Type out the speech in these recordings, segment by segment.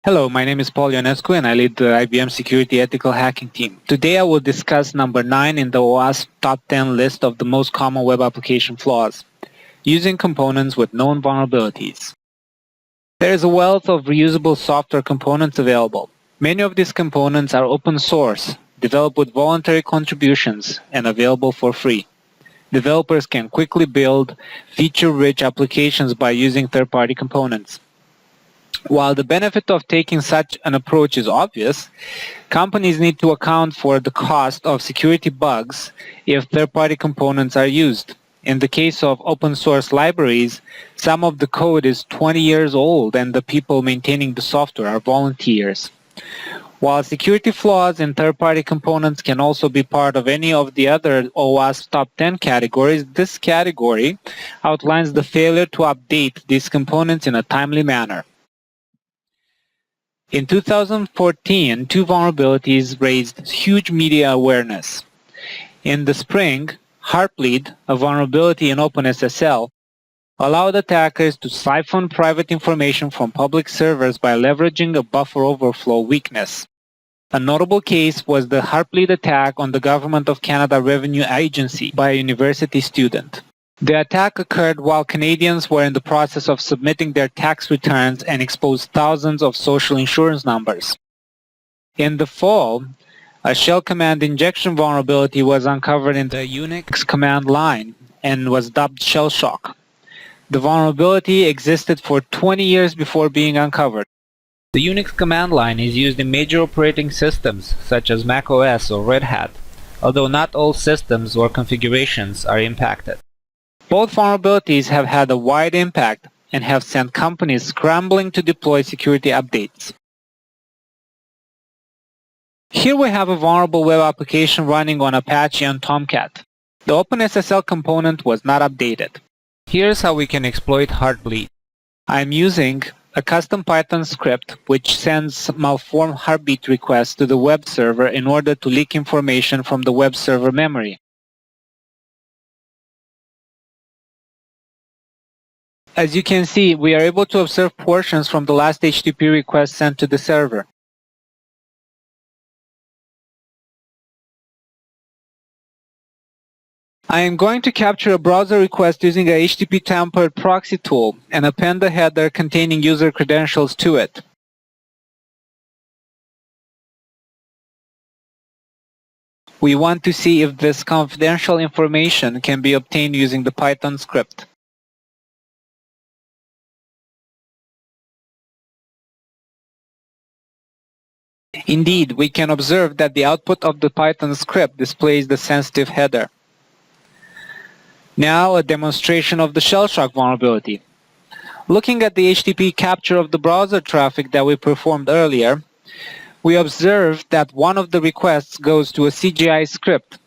Hello, my name is Paul Ionescu and I lead the IBM Security Ethical Hacking team. Today I will discuss number 9 in the OWASP top 10 list of the most common web application flaws, using components with known vulnerabilities. There is a wealth of reusable software components available. Many of these components are open source, developed with voluntary contributions, and available for free. Developers can quickly build feature-rich applications by using third-party components. While the benefit of taking such an approach is obvious, companies need to account for the cost of security bugs if third-party components are used. In the case of open source libraries, some of the code is 20 years old and the people maintaining the software are volunteers. While security flaws in third-party components can also be part of any of the other OWASP top 10 categories, this category outlines the failure to update these components in a timely manner. In 2014, two vulnerabilities raised huge media awareness. In the spring, Heartbleed, a vulnerability in OpenSSL, allowed attackers to siphon private information from public servers by leveraging a buffer overflow weakness. A notable case was the Heartbleed attack on the Government of Canada Revenue Agency by a university student. The attack occurred while Canadians were in the process of submitting their tax returns and exposed thousands of social insurance numbers. In the fall, a shell command injection vulnerability was uncovered in the Unix command line and was dubbed Shellshock. The vulnerability existed for 20 years before being uncovered. The Unix command line is used in major operating systems such as Mac OS or Red Hat, although not all systems or configurations are impacted. Both vulnerabilities have had a wide impact and have sent companies scrambling to deploy security updates. Here we have a vulnerable web application running on Apache and Tomcat. The OpenSSL component was not updated. Here's how we can exploit Heartbleed. I'm using a custom Python script which sends malformed heartbeat requests to the web server in order to leak information from the web server memory. As you can see, we are able to observe portions from the last HTTP request sent to the server. I am going to capture a browser request using a HTTP tampered proxy tool and append a header containing user credentials to it. We want to see if this confidential information can be obtained using the Python script. Indeed, we can observe that the output of the Python script displays the sensitive header. Now, a demonstration of the Shellshock vulnerability. Looking at the HTTP capture of the browser traffic that we performed earlier, we observed that one of the requests goes to a CGI script.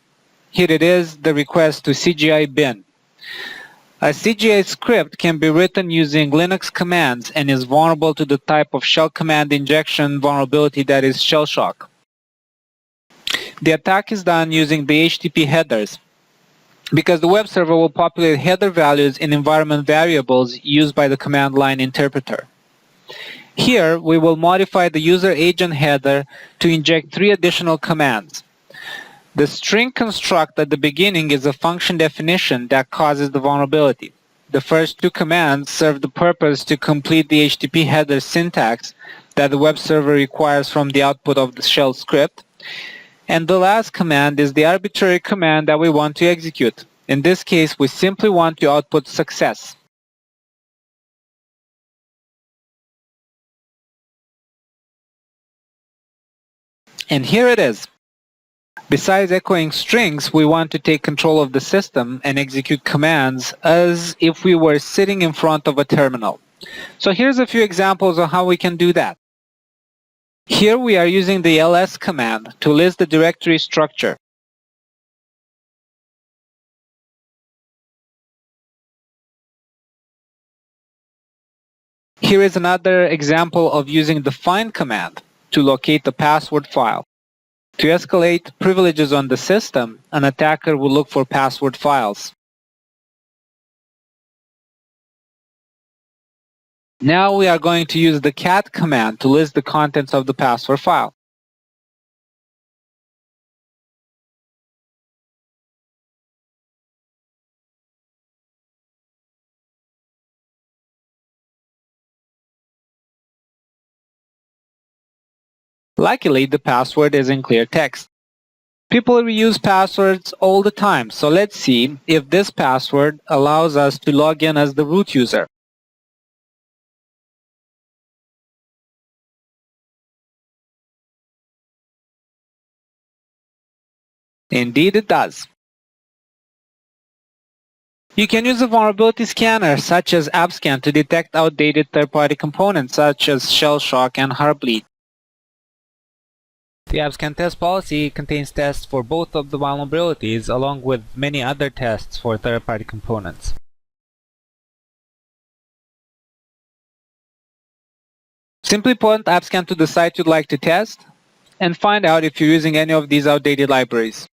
Here it is, the request to CGI bin. A CGI script can be written using Linux commands and is vulnerable to the type of shell command injection vulnerability that is Shellshock. The attack is done using the HTTP headers, because the web server will populate header values in environment variables used by the command line interpreter. Here, we will modify the user agent header to inject 3 additional commands. The string construct at the beginning is a function definition that causes the vulnerability. The first 2 commands serve the purpose to complete the HTTP header syntax that the web server requires from the output of the shell script. And the last command is the arbitrary command that we want to execute. In this case, we simply want to output success. And here it is. Besides echoing strings, we want to take control of the system and execute commands as if we were sitting in front of a terminal. So here's a few examples of how we can do that. Here we are using the ls command to list the directory structure. Here is another example of using the find command to locate the password file. To escalate privileges on the system, an attacker will look for password files. Now we are going to use the cat command to list the contents of the password file. Luckily, the password is in clear text. People reuse passwords all the time, so let's see if this password allows us to log in as the root user. Indeed, it does. You can use a vulnerability scanner such as i-AWCS to detect outdated third-party components such as Shellshock and Heartbleed. The i-AWCS test policy contains tests for both of the vulnerabilities along with many other tests for third-party components. Simply point i-AWCS to the site you'd like to test and find out if you're using any of these outdated libraries.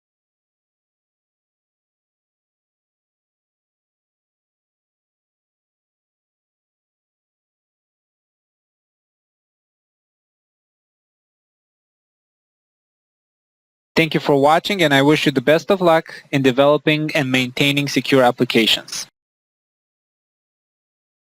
Thank you for watching, and I wish you the best of luck in developing and maintaining secure applications.